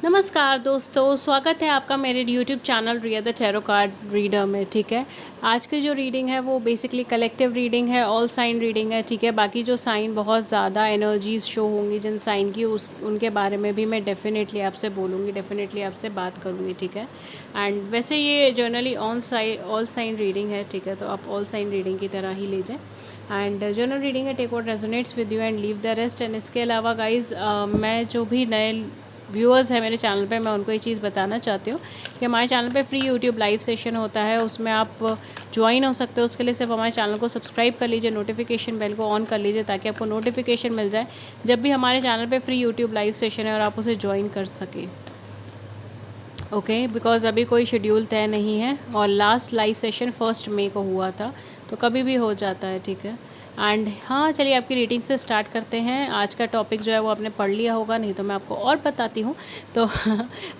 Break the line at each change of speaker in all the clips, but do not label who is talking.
नमस्कार दोस्तों, स्वागत है आपका मेरे YouTube channel Riya the tarot card reader में। ठीक है, आज की जो रीडिंग है वो बेसिकली कलेक्टिव रीडिंग है, ऑल साइन रीडिंग है। ठीक है, बाकी जो साइन बहुत ज़्यादा एनर्जीज शो होंगी जिन साइन की उनके बारे में भी मैं डेफिनेटली आपसे बोलूँगी, डेफिनेटली आपसे बात करूँगी। ठीक है, एंड वैसे ये जर्नली ऑल साइन रीडिंग है। ठीक है, तो आप ऑल साइन रीडिंग की तरह ही ले जाएँ। एंड जनरल रीडिंग है, take what resonates with you and leave the rest. And इसके अलावा गाइज मैं जो भी नए व्यूअर्स हैं मेरे चैनल पे, मैं उनको ये चीज़ बताना चाहती हूँ कि हमारे चैनल पे फ्री यूट्यूब लाइव सेशन होता है, उसमें आप ज्वाइन हो सकते हो। उसके लिए सिर्फ हमारे चैनल को सब्सक्राइब कर लीजिए, नोटिफिकेशन बेल को ऑन कर लीजिए ताकि आपको नोटिफिकेशन मिल जाए जब भी हमारे चैनल पे फ्री यूट्यूब लाइव सेशन है और आप उसे ज्वाइन कर सकें। ओके, बिकॉज़ अभी कोई शेड्यूल तय नहीं है और लास्ट लाइव सेशन 1 मई को हुआ था, तो कभी भी हो जाता है। ठीक है, एंड हाँ, चलिए आपकी रीडिंग से स्टार्ट करते हैं। आज का टॉपिक जो है वो आपने पढ़ लिया होगा, नहीं तो मैं आपको और बताती हूँ। तो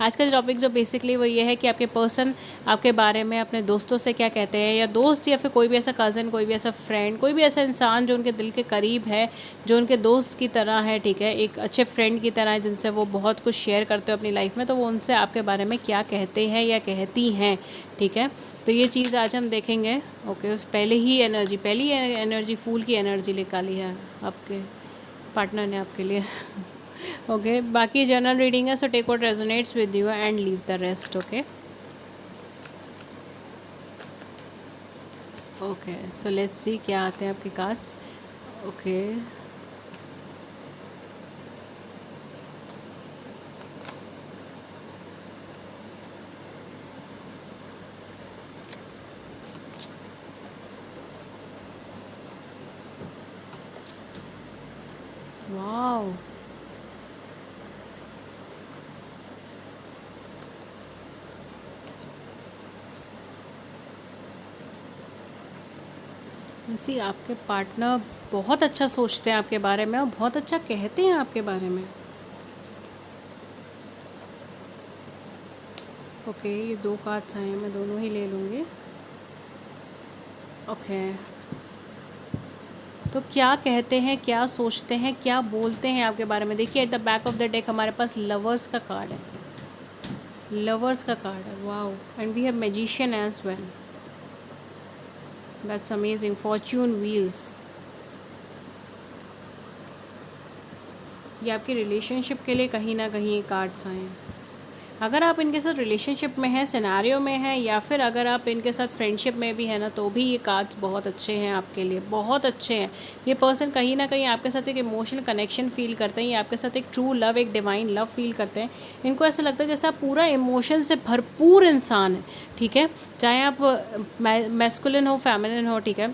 आज का टॉपिक जो बेसिकली वो ये है कि आपके पर्सन आपके बारे में अपने दोस्तों से क्या कहते हैं, या दोस्त या फिर कोई भी ऐसा कज़न, कोई भी ऐसा फ्रेंड, कोई भी ऐसा इंसान जो उनके दिल के करीब है, जो उनके दोस्त की तरह है। ठीक है, एक अच्छे फ्रेंड की तरह है जिनसे वो बहुत कुछ शेयर करते हो अपनी लाइफ में, तो वो उनसे आपके बारे में क्या कहते हैं या कहती हैं। ठीक है, तो ये चीज़ आज हम देखेंगे। ओके, पहली एनर्जी फूल की एनर्जी निकाली है आपके पार्टनर ने आपके लिए। ओके, बाकी जनरल रीडिंग है, so take what resonates with you and leave the rest. Okay okay, so let's see क्या आते हैं आपके कार्ड्स। ओके, वाओ, वैसे आपके पार्टनर बहुत अच्छा सोचते हैं आपके बारे में और बहुत अच्छा कहते हैं आपके बारे में। ओके, ये 2 कार्ड्स आए हैं, मैं दोनों ही ले लूँगी। ओके, तो क्या कहते हैं, क्या सोचते हैं, क्या बोलते हैं आपके बारे में। देखिए, at the back of the deck हमारे पास लवर्स का कार्ड है, लवर्स का कार्ड है। Wow, and we have magician as well, that's amazing. Fortune wheels, ये आपकी रिलेशनशिप के लिए कहीं ना कहीं कार्ड्स आए हैं। अगर आप इनके साथ रिलेशनशिप में हैं, सिनेरियो में हैं, या फिर अगर आप इनके साथ फ्रेंडशिप में भी है ना, तो भी ये कार्ड्स बहुत अच्छे हैं आपके लिए, बहुत अच्छे हैं। ये पर्सन कहीं ना कहीं आपके साथ एक इमोशनल कनेक्शन फील करते हैं, ये आपके साथ एक ट्रू लव, एक डिवाइन लव फील करते हैं। इनको ऐसा लगता है जैसे आप पूरा इमोशन से भरपूर इंसान है। ठीक है, चाहे आप मैस्कुलिन हो, फेमिनिन हो, ठीक है,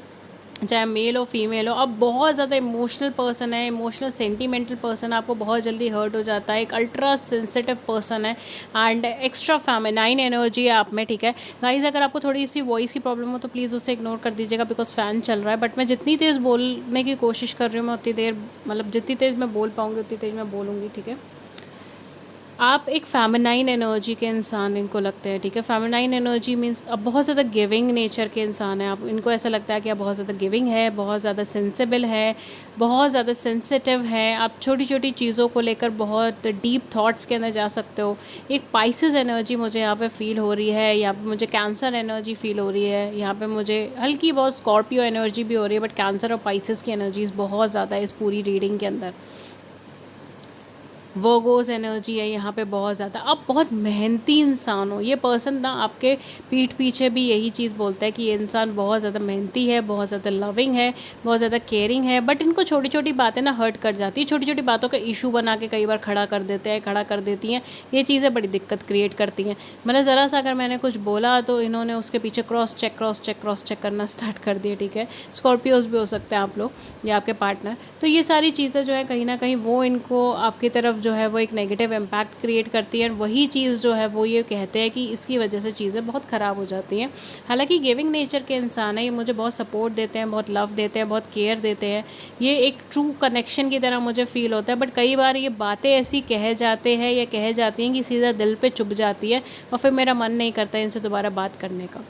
चाहे मेल हो फीमेल हो, अब बहुत ज़्यादा इमोशनल पर्सन है, इमोशनल सेंटीमेंटल पर्सन, आपको बहुत जल्दी हर्ट हो जाता है, एक अल्ट्रा सेंसिटिव पर्सन है एंड एक्स्ट्रा फेमिनाइन एनर्जी है आप में। ठीक है गाइज, अगर आपको थोड़ी सी वॉइस की प्रॉब्लम हो तो प्लीज़ उसे इग्नोर कर दीजिएगा बिकॉज फ़ैन चल रहा है। बट मैं जितनी तेज़ बोलने की कोशिश कर रही हूँ, मैं उतनी देर मतलब जितनी तेज़ मैं बोल पाऊँगी उतनी तेज़ मैं बोलूँगी। ठीक है, आप एक फेमिनाइन एनर्जी के इंसान इनको लगते हैं। ठीक है, फेमिनाइन एनर्जी मीन्स अब बहुत ज़्यादा गिविंग नेचर के इंसान हैं आप। इनको ऐसा लगता है कि आप बहुत ज़्यादा गिविंग है, बहुत ज़्यादा सेंसिबल है, बहुत ज़्यादा सेंसिटिव है। आप छोटी छोटी चीज़ों को लेकर बहुत डीप थॉट्स के अंदर जा सकते हो। एक पाइसेस एनर्जी मुझे यहाँ पे फील हो रही है, यहाँ पे मुझे कैंसर एनर्जी फील हो रही है, यहाँ पे मुझे हल्की बहुत स्कॉर्पियो एनर्जी भी हो रही है, बट कैंसर और पाइसेस की एनर्जीज बहुत ज़्यादा है इस पूरी रीडिंग के अंदर। वर्गोस एनर्जी है यहाँ पे बहुत ज़्यादा। आप बहुत मेहनती इंसान हो। ये पर्सन ना आपके पीठ पीछे भी यही चीज़ बोलता है कि ये इंसान बहुत ज़्यादा मेहनती है, बहुत ज़्यादा लविंग है, बहुत ज़्यादा केयरिंग है, बट इनको छोटी छोटी बातें ना हर्ट कर जाती है। छोटी छोटी बातों का इशू बना के कई बार खड़ा कर देते हैं, खड़ा कर देती हैं। ये चीज़ें बड़ी दिक्कत क्रिएट करती हैं। मतलब ज़रा सा अगर मैंने कुछ बोला तो इन्होंने उसके पीछे क्रॉस चेक करना स्टार्ट कर दिया। ठीक है, स्कॉर्पियोज भी हो सकते हैं आप लोग या आपके पार्टनर। तो ये सारी चीज़ें जो है कहीं ना कहीं वो इनको आपकी तरफ जो है वो एक नेगेटिव इम्पैक्ट क्रिएट करती है। वही चीज़ जो है वो ये कहते हैं कि इसकी वजह से चीज़ें बहुत ख़राब हो जाती हैं। हालांकि गिविंग नेचर के इंसान है, ये मुझे बहुत सपोर्ट देते हैं, बहुत लव देते हैं, बहुत केयर देते हैं। ये एक ट्रू कनेक्शन की तरह मुझे फील होता है। बट कई बार ये बातें ऐसी कह जाते हैं या कह जाती हैं कि सीधा दिल पे चुभ जाती है और फिर मेरा मन नहीं करता इनसे दोबारा बात करने का।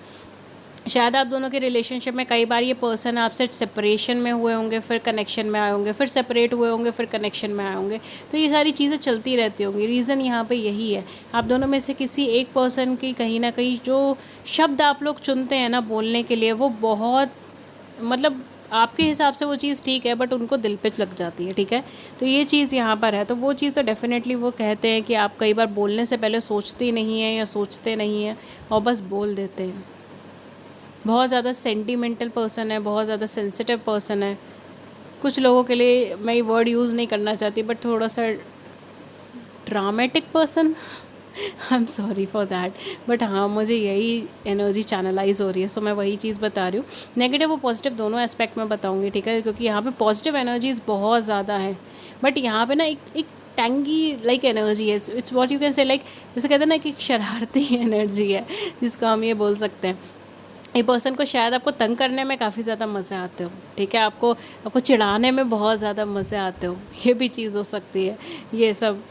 शायद आप दोनों के रिलेशनशिप में कई बार ये पर्सन आपसे सेपरेशन में हुए होंगे, फिर कनेक्शन में आए होंगे, फिर सेपरेट हुए होंगे, फिर कनेक्शन में आए होंगे। तो ये सारी चीज़ें चलती रहती होंगी। रीज़न यहाँ पे यही है, आप दोनों में से किसी एक पर्सन की कहीं ना कहीं जो शब्द आप लोग चुनते हैं ना बोलने के लिए, वो बहुत मतलब आपके हिसाब से वो चीज़ ठीक है, बट उनको दिल पे लग जाती है। ठीक है, तो ये चीज़ यहाँ पर है। तो वो चीज़ तो डेफिनेटली वो कहते हैं कि आप कई बार बोलने से पहले सोचते नहीं हैं या सोचते नहीं हैं और बस बोल देते हैं। बहुत ज़्यादा सेंटिमेंटल पर्सन है, बहुत ज़्यादा सेंसिटिव पर्सन है। कुछ लोगों के लिए मैं ये वर्ड यूज़ नहीं करना चाहती, बट थोड़ा सा dramatic person, I am sorry for that, but हाँ मुझे यही एनर्जी चैनलाइज हो रही है, सो मैं वही चीज़ बता रही हूँ। नेगेटिव और पॉजिटिव दोनों एस्पेक्ट में बताऊँगी। ठीक है, क्योंकि यहाँ पे पॉजिटिव एनर्जीज बहुत ज़्यादा है, बट यहाँ पे ना एक टैंगी लाइक एनर्जी है। It's what you can say like, जैसे कहते हैं ना कि एक शरारती एनर्जी है, जिसको हम ये बोल सकते हैं। ये पर्सन को शायद आपको तंग करने में काफ़ी ज़्यादा मज़े आते हो। ठीक है, आपको चिढ़ाने में बहुत ज़्यादा मज़े आते हो, ये भी चीज़ हो सकती है ये सब।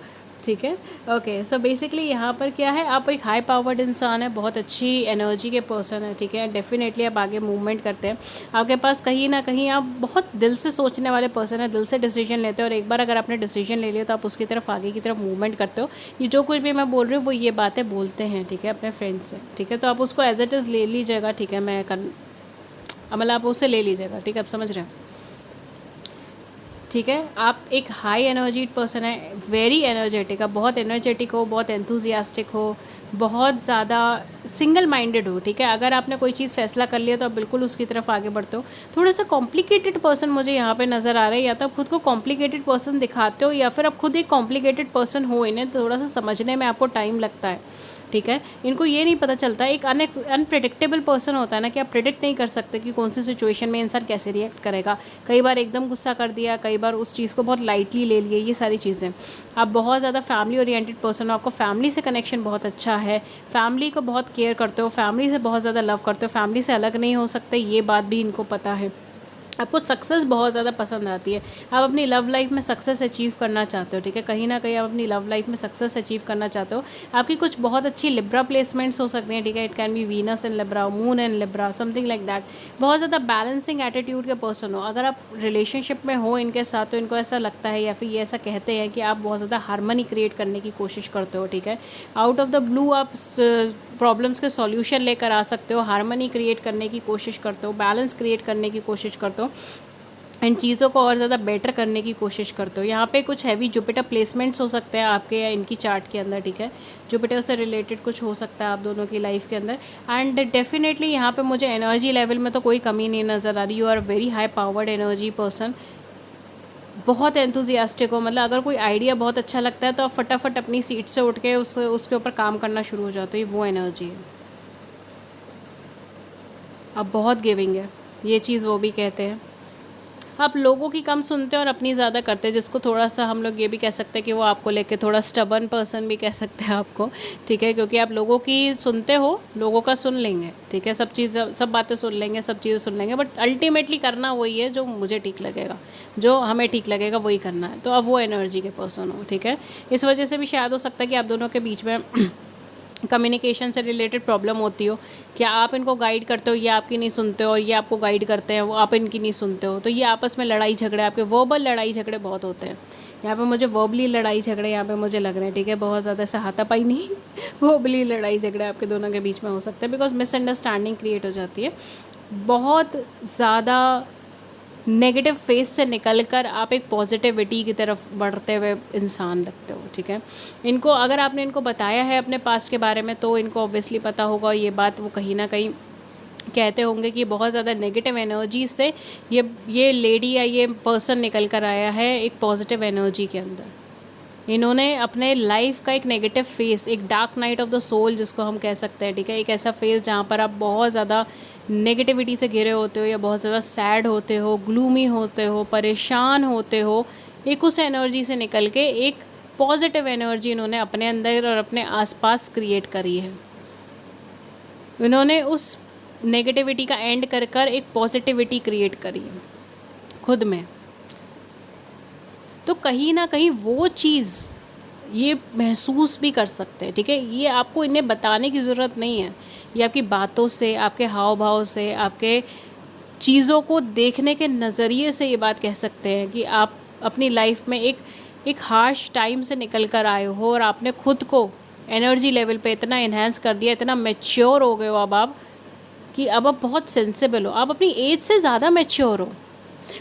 ठीक है, ओके। सो बेसिकली यहाँ पर क्या है, आप एक हाई पावर्ड इंसान है, बहुत अच्छी एनर्जी के पर्सन है। ठीक है, डेफिनेटली आप आगे मूवमेंट करते हैं। आपके पास कहीं ना कहीं आप बहुत दिल से सोचने वाले पर्सन है, दिल से डिसीजन लेते हो, और एक बार अगर आपने डिसीजन ले लिया तो आप उसकी तरफ आगे की तरफ मूवमेंट करते हो। ये जो कुछ भी मैं बोल रही हूँ वो ये बातें बोलते हैं। ठीक है, अपने फ्रेंड्स से। ठीक है, तो आप उसको एज इट इज़ ले लीजिएगा। ठीक है, मतलब आप उससे ले लीजिएगा। ठीक है, आप समझ रहे हैं। ठीक है, आप एक हाई एनर्जी पर्सन है, वेरी एनर्जेटिक, आप बहुत एनर्जेटिक हो, बहुत एंथुजियास्टिक हो, बहुत ज़्यादा सिंगल माइंडेड हो। ठीक है, अगर आपने कोई चीज़ फैसला कर लिया तो आप बिल्कुल उसकी तरफ आगे बढ़ते हो। थोड़ा सा कॉम्प्लिकेटेड पर्सन मुझे यहाँ पे नज़र आ रहा है, या तो आप खुद को कॉम्प्लिकेटेड पर्सन दिखाते हो, या फिर आप खुद एक कॉम्प्लिकेटेड पर्सन हो। इन्हें थोड़ा सा समझने में आपको टाइम लगता है। ठीक है, इनको ये नहीं पता चलता, एक अनप्रेडिक्टेबल पर्सन होता है ना, कि आप प्रेडिक्ट नहीं कर सकते कि कौन सी सिचुएशन में इंसान कैसे रिएक्ट करेगा। कई बार एकदम गुस्सा कर दिया, कई बार उस चीज़ को बहुत लाइटली ले लिए, ये सारी चीज़ें। आप बहुत ज़्यादा फैमिली ओरिएंटेड पर्सन हो, आपको फैमिली से कनेक्शन बहुत अच्छा है, फैमिली को बहुत केयर करते हो, फैमिली से बहुत ज़्यादा लव करते हो, फैमिली से अलग नहीं हो सकते, ये बात भी इनको पता है। आपको सक्सेस बहुत ज़्यादा पसंद आती है, आप अपनी लव लाइफ में सक्सेस अचीव करना चाहते हो। ठीक है, कहीं ना कहीं आप अपनी लव लाइफ में सक्सेस अचीव करना चाहते हो। आपकी कुछ बहुत अच्छी लिब्रा प्लेसमेंट्स हो सकती हैं। ठीक है, it can B Venus and Libra, moon and Libra, something like that. बहुत ज़्यादा बैलेंसिंग एटीट्यूड के पर्सन हो। अगर आप रिलेशनशिप में हो इनके साथ, तो इनको ऐसा लगता है, या फिर ये ऐसा कहते हैं कि आप बहुत ज़्यादा हार्मनी क्रिएट करने की कोशिश करते हो। ठीक है, आउट ऑफ द ब्लू आप प्रॉब्लम्स के सॉल्यूशन लेकर आ सकते हो, हार्मनी क्रिएट करने की कोशिश करते हो, बैलेंस क्रिएट करने की कोशिश करते हो, इन चीज़ों को और ज़्यादा बेटर करने की कोशिश करते हो। यहाँ पे कुछ हैवी जुपिटर प्लेसमेंट्स हो सकते हैं आपके या इनकी चार्ट के अंदर। ठीक है, जुपिटर से रिलेटेड कुछ हो सकता है आप दोनों की लाइफ के अंदर। एंड डेफिनेटली यहाँ पे मुझे एनर्जी लेवल में तो कोई कमी नहीं नज़र आ रही। You are very high powered energy person, बहुत एंथुजियास्टिक हो। मतलब अगर कोई आइडिया बहुत अच्छा लगता है तो आप फटाफट अपनी सीट से उठ के उसके ऊपर काम करना शुरू हो जाते हो। ये वो एनर्जी है, आप बहुत गिविंग है, ये चीज़ वो भी कहते हैं। आप लोगों की कम सुनते हैं और अपनी ज़्यादा करते हैं, जिसको थोड़ा सा हम लोग ये भी कह सकते हैं कि वो आपको लेके थोड़ा स्टबर्न पर्सन भी कह सकते हैं आपको। ठीक है, क्योंकि आप लोगों की सुनते हो, लोगों का सुन लेंगे। ठीक है, सब बातें सुन लेंगे, सब चीज़ें सुन लेंगे, बट अल्टीमेटली करना वही है जो मुझे ठीक लगेगा, जो हमें ठीक लगेगा वही करना है। तो अब वो एनर्जी के पर्सन हो। ठीक है, इस वजह से भी शायद हो सकता है कि आप दोनों के बीच में कम्युनिकेशन से रिलेटेड प्रॉब्लम होती हो, क्या आप इनको गाइड करते हो, ये आपकी नहीं सुनते हो, और ये आपको गाइड करते हैं, वो आप इनकी नहीं सुनते हो। तो ये आपस में लड़ाई झगड़े, आपके वर्बल लड़ाई झगड़े बहुत होते हैं। यहाँ पे मुझे वर्बली लड़ाई झगड़े यहाँ पे मुझे लग रहे हैं। ठीक है, बहुत ज़्यादा ऐसा हाथापाई नहीं, वर्बली लड़ाई झगड़े आपके दोनों के बीच में हो सकते हैं, बिकॉज मिसअंडरस्टैंडिंग क्रिएट हो जाती है। बहुत ज़्यादा नेगेटिव फेस से निकलकर आप एक पॉजिटिविटी की तरफ बढ़ते हुए इंसान लगते हो। ठीक है, इनको अगर आपने इनको बताया है अपने पास्ट के बारे में, तो इनको ऑब्वियसली पता होगा, और ये बात वो कहीं ना कहीं कहते होंगे कि बहुत ज़्यादा नेगेटिव एनर्जी से ये लेडी या ये पर्सन निकल कर आया है एक पॉजिटिव एनर्जी के अंदर। इन्होंने अपने लाइफ का एक नेगेटिव फेस, एक dark night of the soul जिसको हम कह सकते हैं। ठीक है, एक ऐसा फेस जहाँ पर आप बहुत ज़्यादा नेगेटिविटी से घिरे होते हो, या बहुत ज़्यादा सैड होते हो, ग्लूमी होते हो, परेशान होते हो, एक उस एनर्जी से निकल के एक पॉजिटिव एनर्जी इन्होंने अपने अंदर और अपने आसपास क्रिएट करी है। इन्होंने उस नेगेटिविटी का एंड कर कर एक पॉजिटिविटी क्रिएट करी है खुद में। तो कहीं ना कहीं वो चीज़ ये महसूस भी कर सकते हैं, ठीक है। ये आपको इन्हें बताने की ज़रूरत नहीं है, ये आपकी बातों से, आपके हाव भाव से, आपके चीज़ों को देखने के नज़रिए से ये बात कह सकते हैं कि आप अपनी लाइफ में एक हार्श टाइम से निकल कर आए हो और आपने खुद को एनर्जी लेवल पे इतना इन्हेंस कर दिया, इतना मैच्योर हो गए हो अब आप, कि अब आप बहुत सेंसिबल हो, आप अपनी एज से ज़्यादा मैच्योर हो।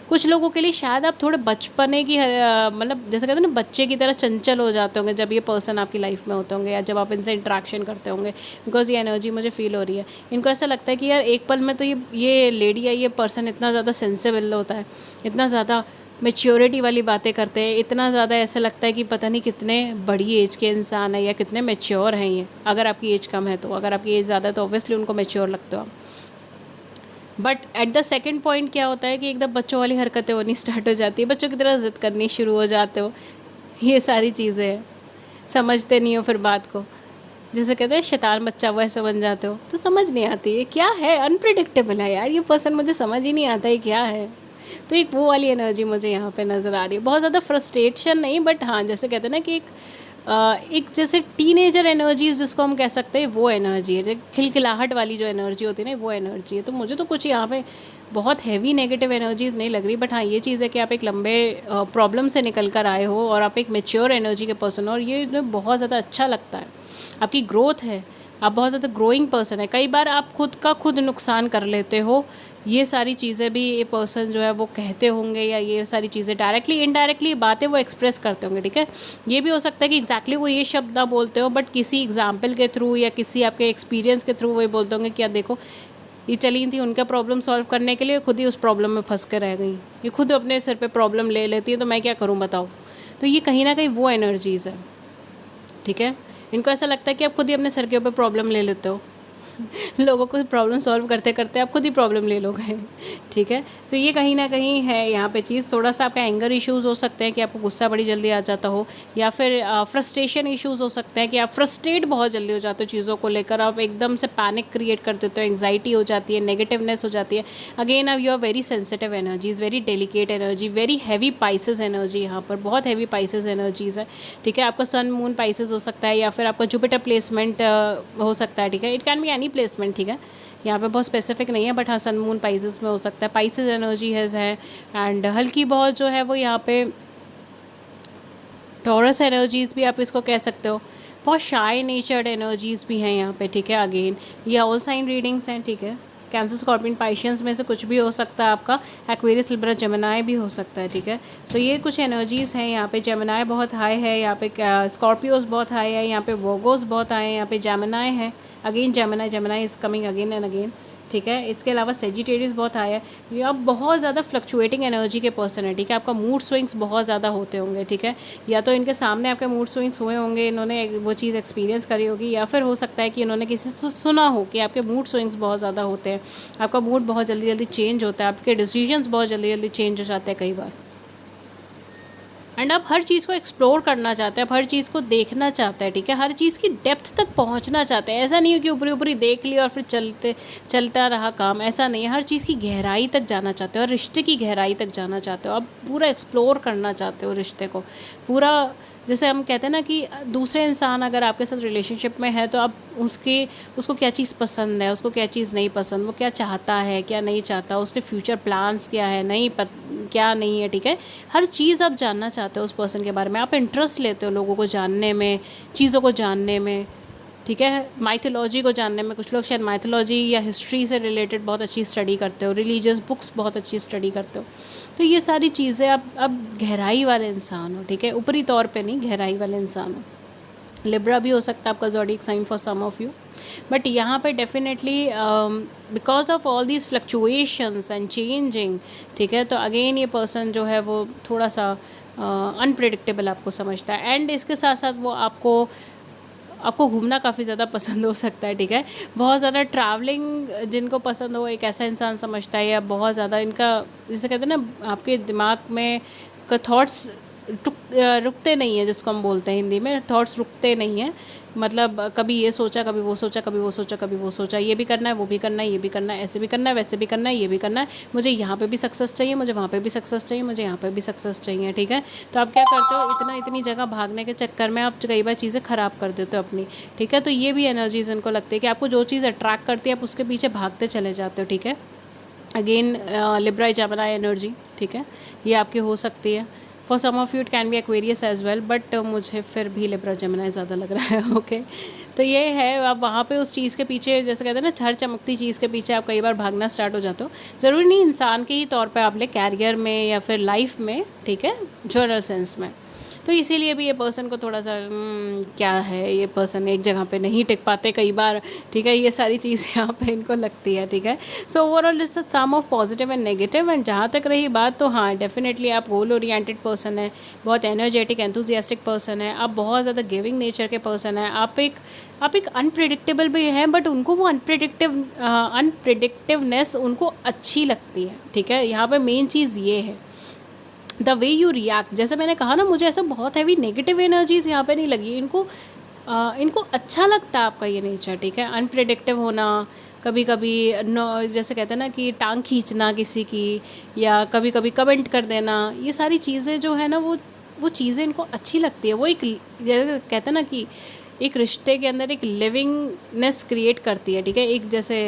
कुछ लोगों के लिए शायद आप थोड़े बचपने की मतलब जैसे कहते हैं ना, बच्चे की तरह चंचल हो जाते होंगे जब ये पर्सन आपकी लाइफ में होते होंगे या जब आप इनसे इंटरेक्शन करते होंगे, बिकॉज ये एनर्जी मुझे फील हो रही है। इनको ऐसा लगता है कि यार एक पल में तो ये लेडी या ये पर्सन इतना ज़्यादा सेंसिबल होता है, इतना ज़्यादा मेच्योरिटी वाली बातें करते हैं, इतना ज़्यादा ऐसा लगता है कि पता नहीं कितने बड़ी एज के इंसान है या कितने मेच्योर हैं ये। अगर आपकी एज कम है तो, अगर आपकी एज ज़्यादा है तो ऑब्वियसली उनको मेच्योर लगते हो आप। But at the second point क्या होता है कि एकदम बच्चों वाली हरकतें होनी स्टार्ट हो जाती है, बच्चों की तरह ज़िद करनी शुरू हो जाते हो। ये सारी चीज़ें हैं, समझते नहीं हो फिर बात को, जैसे कहते हैं शैतान बच्चा वैसे बन जाते हो, तो समझ नहीं आती है क्या है, अनप्रिडिक्टेबल है यार ये पर्सन, मुझे समझ ही नहीं आता है क्या है। तो एक वो वाली एनर्जी मुझे यहाँ पे नज़र आ रही है, बहुत ज़्यादा फ्रस्ट्रेशन नहीं, बट हाँ जैसे कहते हैं ना कि एक जैसे टीनेजर एनर्जीज जिसको हम कह सकते हैं वो एनर्जी है, खिलखिलाहट वाली जो एनर्जी होती है ना वो एनर्जी है। तो मुझे तो कुछ यहाँ पे बहुत हैवी नेगेटिव एनर्जीज़ नहीं लग रही, बट हाँ ये चीज़ है कि आप एक लंबे प्रॉब्लम से निकल कर आए हो और आप एक मेच्योर एनर्जी के पर्सन हो, और ये बहुत ज़्यादा अच्छा लगता है। आपकी ग्रोथ है, आप बहुत ज़्यादा ग्रोइंग पर्सन है। कई बार आप खुद का खुद नुकसान कर लेते हो, ये सारी चीज़ें भी ये पर्सन जो है वो कहते होंगे, या ये सारी चीज़ें डायरेक्टली इनडायरेक्टली बातें वो एक्सप्रेस करते होंगे, ठीक है। ये भी हो सकता है कि एग्जैक्टली वो ये शब्द ना बोलते हो, बट किसी एग्जाम्पल के थ्रू या किसी आपके एक्सपीरियंस के थ्रू वो बोलते होंगे कि यार देखो ये चली थी उनका प्रॉब्लम सॉल्व करने के लिए, खुद ही उस प्रॉब्लम में फंस कर रह गई, ये खुद अपने सिर पे प्रॉब्लम ले लेती है, तो मैं क्या करूँ बताओ। तो ये कहीं ना कहीं वो एनर्जीज़ है, ठीक है। इनको ऐसा लगता है कि आप खुद ही अपने सर के ऊपर प्रॉब्लम ले लेते हो लोगों को प्रॉब्लम सॉल्व करते करते आप खुद ही प्रॉब्लम ले लोगे, ठीक है। तो ये कहीं ना कहीं है यहाँ पे चीज़। थोड़ा सा आपका एंगर इश्यूज़ हो सकते हैं कि आपको गुस्सा बड़ी जल्दी आ जाता हो, या फिर फ्रस्ट्रेशन इश्यूज़ हो सकते हैं कि आप फ्रस्ट्रेट बहुत जल्दी हो जाते हो चीज़ों को लेकर, आप एकदम से पैनिक क्रिएट कर देते हो, एंग्जाइटी हो जाती है, नेगेटिवनेस हो जाती है। अगेन अब you are very sensitive energies, very delicate energy, very heavy Pisces energy, यहाँ पर बहुत हैवी पाइसेस एनर्जीज़ है, ठीक है। आपका सन मून पाइसेस हो सकता है, या फिर आपका जुपिटर प्लेसमेंट हो सकता है, ठीक है। It can be any placement, ठीक है, यहाँ पे बहुत स्पेसिफिक नहीं है, बट हाँ सन मून पाइसेस में हो सकता है, पाइसेस एनर्जी है। एंड हल्की बहुत जो है वो यहाँ पे टॉरस एनर्जीज़ भी आप इसको कह सकते हो, बहुत शाय नेचर्ड एनर्जीज़ भी हैं यहाँ पे, ठीक है। अगेन ये ऑल साइन रीडिंग्स हैं, ठीक है। कैंसर स्कॉर्पियन पाइशियंस में से कुछ भी हो सकता है आपका, एक्वेरियस लिब्रा जेमिनाई भी हो सकता है, ठीक है। सो ये कुछ एनर्जीज़ हैं यहाँ पे। जेमिनाई बहुत हाई है यहाँ पे, स्कॉर्पियोज बहुत हाई है यहाँ पे, वोगोस बहुत हाई है यहाँ पे, जेमिनाई है, again Gemini is coming again and again, ठीक है। इसके अलावा सेजिटेरियस बहुत हाई है। ये आप बहुत ज़्यादा फ्लक्चुएटिंग एनर्जी के पर्सन है, ठीक है। आपका मूड स्विंग्स बहुत ज़्यादा होते होंगे, ठीक है। या तो इनके सामने आपके मूड स्विंग्स हुए होंगे, इन्होंने वो चीज़ एक्सपीरियंस करी होगी, या फिर हो सकता है कि इन्होंने किसी से सुना हो कि आपके मूड स्विंग्स बहुत ज़्यादा होते हैं, आपका मूड बहुत जल्दी जल्दी चेंज होता है, आपके डिसीजंस बहुत जल्दी जल्दी चेंज हो जाते हैं कई बार। एंड आप हर चीज़ को एक्सप्लोर करना चाहते हैं, आप हर चीज़ को देखना चाहते हैं, ठीक है। हर चीज़ की डेप्थ तक पहुंचना चाहते हैं। ऐसा नहीं है कि ऊपरी ऊपरी देख लिया और फिर चलता रहा काम, ऐसा नहीं है। हर चीज़ की गहराई तक जाना चाहते हो, और रिश्ते की गहराई तक जाना चाहते हो, आप पूरा एक्सप्लोर करना चाहते हो रिश्ते को पूरा। जैसे हम कहते हैं ना कि दूसरे इंसान अगर आपके साथ रिलेशनशिप में है तो आप उसको क्या चीज़ पसंद है, उसको क्या चीज़ नहीं पसंद, वो क्या चाहता है क्या नहीं चाहता, उसके फ्यूचर प्लान्स क्या है क्या नहीं है, ठीक है। हर चीज़ आप जानना चाहते हो उस पर्सन के बारे में, आप इंटरेस्ट लेते हो लोगों को जानने में, चीज़ों को जानने में, ठीक है। माइथोलॉजी को जानने में, कुछ लोग शायद माइथोलॉजी या हिस्ट्री से रिलेटेड बहुत अच्छी स्टडी करते हो, रिलीजियस बुक्स बहुत अच्छी स्टडी करते हो। तो ये सारी चीज़ें आप गहराई वाले इंसान हो, ठीक है, ऊपरी तौर पे नहीं, गहराई वाले इंसान हो। लिब्रा भी हो सकता है आपका zodiac sign for some of you, but यहाँ पे definitely because of all these fluctuations and changing, ठीक है। तो अगेन ये पर्सन जो है वो थोड़ा सा अनप्रिडिक्टेबल आपको समझता है, एंड इसके साथ साथ वो आपको घूमना काफ़ी ज़्यादा पसंद हो सकता है, ठीक है। बहुत ज़्यादा ट्रैवलिंग जिनको पसंद हो, एक ऐसा इंसान समझता है, या बहुत ज़्यादा इनका जैसे कहते हैं ना आपके दिमाग में का थॉट्स रुकते नहीं हैं, जिसको हम बोलते हैं हिंदी में, थॉट्स रुकते नहीं हैं। मतलब कभी ये सोचा, कभी वो सोचा, कभी वो सोचा, कभी वो सोचा, ये भी करना है, वो भी करना है, ये भी करना है, ऐसे भी करना है, वैसे भी करना है, ये भी करना है, मुझे यहाँ पे भी सक्सेस चाहिए, मुझे वहाँ पे भी सक्सेस चाहिए, मुझे यहाँ पे भी सक्सेस चाहिए, ठीक है। तो आप क्या करते हो, इतनी जगह भागने के चक्कर में आप कई बार चीज़ें ख़राब कर देते हो अपनी, ठीक है। तो ये भी एनर्जीज इनको लगती है कि आपको जो चीज़ अट्रैक्ट करती है आप उसके पीछे भागते चले जाते हो, ठीक है। अगेन लिब्रा जेमिनी एनर्जी, ठीक है, ये आपकी हो सकती है। For some of you it can be Aquarius as well, but मुझे फिर भी लिब्रा जेमिनी ज़्यादा लग रहा है, ओके। तो ये है, आप वहाँ पे उस चीज़ के पीछे, जैसे कहते हैं ना, हर चमकती चीज़ के पीछे आप कई बार भागना स्टार्ट हो जाते हो। ज़रूरी नहीं इंसान के ही तौर पे, आप ले कैरियर में या फिर लाइफ में, ठीक है, जनरल सेंस में। तो इसीलिए भी ये पर्सन को थोड़ा सा क्या है, ये पर्सन एक जगह पे नहीं टिक पाते कई बार, ठीक है। ये सारी चीज़ यहाँ पे इनको लगती है, ठीक है। So overall it's some of positive and negative. And जहाँ तक रही बात, तो हाँ डेफिनेटली आप गोल ओरिएंटेड पर्सन है, बहुत एनर्जेटिक एंथुजियास्टिक पर्सन है, आप बहुत ज़्यादा गिविंग नेचर के पर्सन है, आप एक अनप्रिडिक्टेबल भी हैं, बट उनको वो अनप्रिडिक्टिवनेस उनको अच्छी लगती है, ठीक है। यहाँ पे मेन चीज़ ये है, द वे यू रिएक्ट। जैसे मैंने कहा ना, मुझे ऐसा बहुत हैवी नेगेटिव एनर्जीज यहाँ पे नहीं लगी, इनको अच्छा लगता है आपका ये नेचर, ठीक है। अनप्रिडिक्टिव होना, कभी कभी जैसे कहते हैं ना कि टांग खींचना किसी की, या कभी कभी कमेंट कर देना, ये सारी चीज़ें जो है ना, वो चीज़ें इनको अच्छी लगती है। वो एक, जैसे कहते हैं ना कि एक रिश्ते के अंदर एक लिविंगनेस क्रिएट करती है, ठीक है। एक जैसे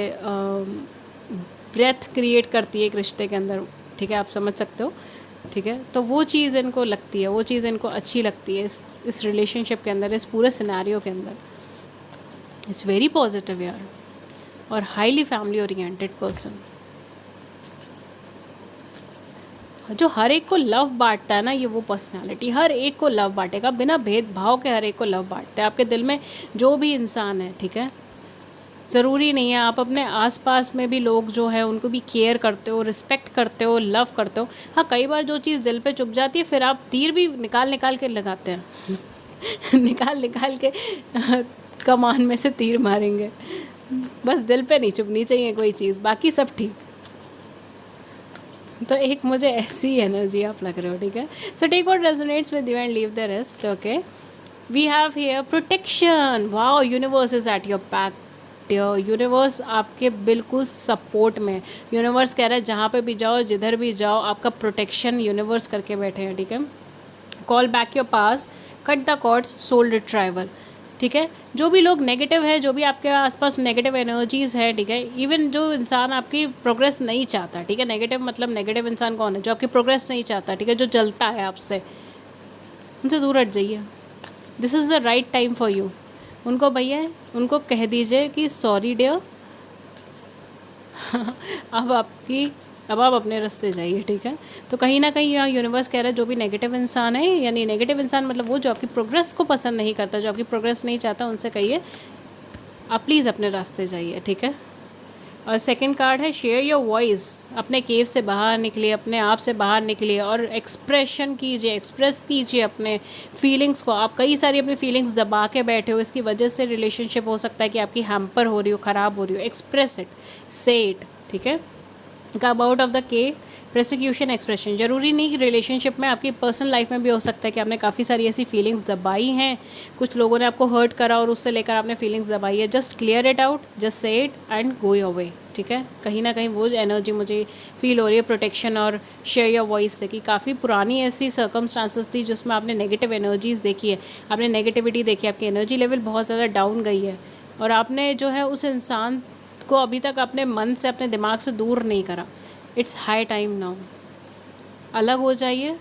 ब्रेथ क्रिएट करती है एक रिश्ते के अंदर, ठीक है, आप समझ सकते हो, ठीक है। तो वो चीज़ इनको लगती है, वो चीज़ इनको अच्छी लगती है इस रिलेशनशिप के अंदर, इस पूरे सिनेरियो के अंदर। इट्स वेरी पॉजिटिव यार, और हाईली फैमिली ओरिएंटेड पर्सन, जो हर एक को लव बांटता है ना, ये वो पर्सनालिटी हर एक को लव बांटेगा, बिना भेदभाव के हर एक को लव बांटता है। आपके दिल में जो भी इंसान है, ठीक है, ज़रूरी नहीं है, आप अपने आसपास में भी लोग जो है उनको भी केयर करते हो, रिस्पेक्ट करते हो, लव करते हो। हाँ, कई बार जो चीज़ दिल पे चुभ जाती है, फिर आप तीर भी निकाल निकाल के लगाते हैं निकाल निकाल के कमान में से तीर मारेंगे, बस दिल पे नहीं चुभनी चाहिए कोई चीज़, बाकी सब ठीक। तो एक मुझे ऐसी एनर्जी आप लग रहे हो, ठीक है। So take what resonates with you and leave the rest, okay. We have here protection, wow, universe is at your back. Universe आपके बिल्कुल सपोर्ट में, यूनिवर्स कह रहा है जहाँ पे भी जाओ, जिधर भी जाओ, आपका प्रोटेक्शन यूनिवर्स करके बैठे हैं, ठीक है। Call back your past, cut the cords, soul retrieval, ठीक है। जो भी लोग नेगेटिव है, जो भी आपके आसपास नेगेटिव एनर्जीज़ है, ठीक है, इवन जो इंसान आपकी प्रोग्रेस नहीं चाहता, ठीक है, नेगेटिव मतलब नेगेटिव इंसान कौन है, जो आपकी प्रोग्रेस नहीं चाहता, ठीक है, जो जलता है आपसे, उनसे दूर हट जाइए। This is the right time for you. उनको भैया, उनको कह दीजिए कि सॉरी डियर अब आप अपने रास्ते जाइए, ठीक है। तो कहीं ना कहीं यहाँ यूनिवर्स कह रहा है जो भी नेगेटिव इंसान है, यानी नेगेटिव इंसान मतलब वो जो आपकी प्रोग्रेस को पसंद नहीं करता, जो आपकी प्रोग्रेस नहीं चाहता, उनसे कहिए आप प्लीज़ अपने रास्ते जाइए, ठीक है। और सेकंड कार्ड है शेयर योर वॉइस, अपने केव से बाहर निकलिए, अपने आप से बाहर निकलिए और एक्सप्रेशन कीजिए, एक्सप्रेस कीजिए अपने फीलिंग्स को। आप कई सारी अपनी फीलिंग्स दबा के बैठे हो, इसकी वजह से रिलेशनशिप हो सकता है कि आपकी हैम्पर हो रही हो, ख़राब हो रही हो। एक्सप्रेस इट, से इट, ठीक है। Come out of the cave, prosecution expression. ज़रूरी नहीं कि रिलेशनशिप में, आपकी पर्सनल लाइफ में भी हो सकता है कि आपने काफ़ी सारी ऐसी फीलिंग्स दबाई हैं, कुछ लोगों ने आपको हर्ट करा और उससे लेकर आपने फीलिंग्स दबाई है। Just clear it out, just say it and go your way, ठीक है। कहीं ना कहीं वो एनर्जी मुझे फील हो रही है प्रोटेक्शन और शेयर योर वॉइस से, कि काफ़ी पुरानी ऐसी सर्कमस्टांसेस थी जिसमें आपने नेगेटिव एनर्जीज़ देखी है, आपने नेगेटिविटी देखी, आपकी एनर्जी लेवल बहुत ज़्यादा डाउन गई है, और आपने जो है उस इंसान को अभी तक अपने मन से, अपने दिमाग से दूर नहीं करा। इट्स हाई टाइम नाउ, अलग हो जाइए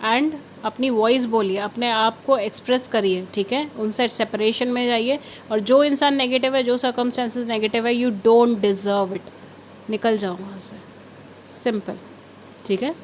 एंड अपनी वॉइस बोलिए, अपने आप को एक्सप्रेस करिए, ठीक है। उनसे सेपरेशन में जाइए, और जो इंसान नेगेटिव है, जो सर्कमस्टेंसेस नेगेटिव है, यू डोंट डिज़र्व इट, निकल जाओ वहाँ से, सिंपल, ठीक है।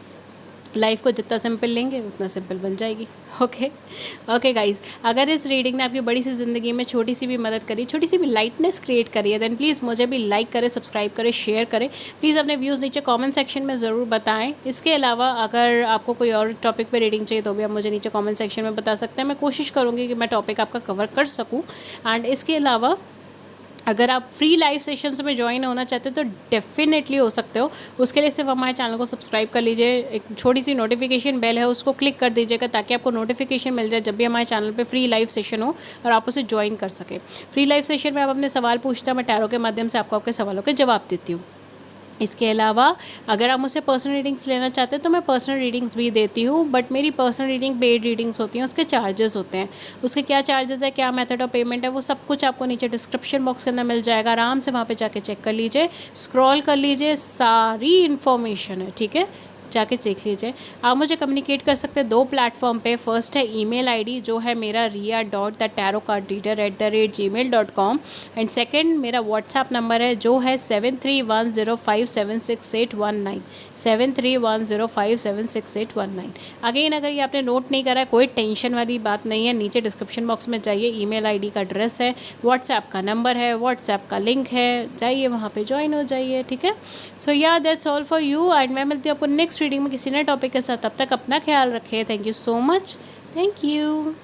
लाइफ को जितना सिंपल लेंगे उतना सिंपल बन जाएगी, ओके गाइस। अगर इस रीडिंग ने आपकी बड़ी सी ज़िंदगी में छोटी सी भी मदद करी, छोटी सी भी लाइटनेस क्रिएट करी है, देन प्लीज़ मुझे भी लाइक करें, सब्सक्राइब करें, शेयर करें। प्लीज़ अपने व्यूज़ नीचे कमेंट सेक्शन में ज़रूर बताएं। इसके अलावा अगर आपको कोई और टॉपिक पे रीडिंग चाहिए तो भी आप मुझे नीचे कॉमेंट सेक्शन में बता सकते हैं। मैं कोशिश करूँगी कि मैं टॉपिक आपका कवर कर सकूँ। एंड इसके अलावा अगर आप फ्री लाइव सेशंस में ज्वाइन होना चाहते हो तो डेफिनेटली हो सकते हो। उसके लिए सिर्फ हमारे चैनल को सब्सक्राइब कर लीजिए, एक छोटी सी नोटिफिकेशन बेल है उसको क्लिक कर दीजिएगा ताकि आपको नोटिफिकेशन मिल जाए जब भी हमारे चैनल पे फ्री लाइव सेशन हो और आप उसे ज्वाइन कर सकें। फ्री लाइव सेशन में आप अपने सवाल पूछते हैं, मैं टैरो के माध्यम से आपको आपके सवालों के जवाब देती हूँ। इसके अलावा अगर आप मुझसे पर्सनल रीडिंग्स लेना चाहते हैं तो मैं पर्सनल रीडिंग्स भी देती हूँ, बट मेरी पर्सनल रीडिंग पेड रीडिंग्स होती हैं, उसके चार्जेस होते हैं। उसके क्या चार्जेस है, क्या मेथड ऑफ पेमेंट है, वो सब कुछ आपको नीचे डिस्क्रिप्शन बॉक्स के अंदर मिल जाएगा। आराम से वहाँ पे जाके चेक कर लीजिए, स्क्रॉल कर लीजिए, सारी इन्फॉर्मेशन है, ठीक है, जाके देख लीजिए। आप मुझे कम्युनिकेट कर सकते हैं 2 प्लेटफॉर्म पे। फर्स्ट है ईमेल आईडी जो है मेरा ria.thetarotcardreader@gmail.com एंड सेकंड मेरा व्हाट्सएप नंबर है जो है 7310576819 7310576819। अगेन अगर ये आपने नोट नहीं करा है, कोई टेंशन वाली बात नहीं है, नीचे डिस्क्रिप्शन बॉक्स में जाइए, ईमेल आईडी का एड्रेस है, व्हाट्सएप का नंबर है, व्हाट्सएप का लिंक है, जाइए वहाँ पे ज्वाइन हो जाइए, ठीक है। सो या that's all for you and मैं मिलती हूँ आपको नेक्स्ट रीडिंग में किसी नए टॉपिक के साथ। तब तक अपना ख्याल रखें। Thank you so much. Thank you.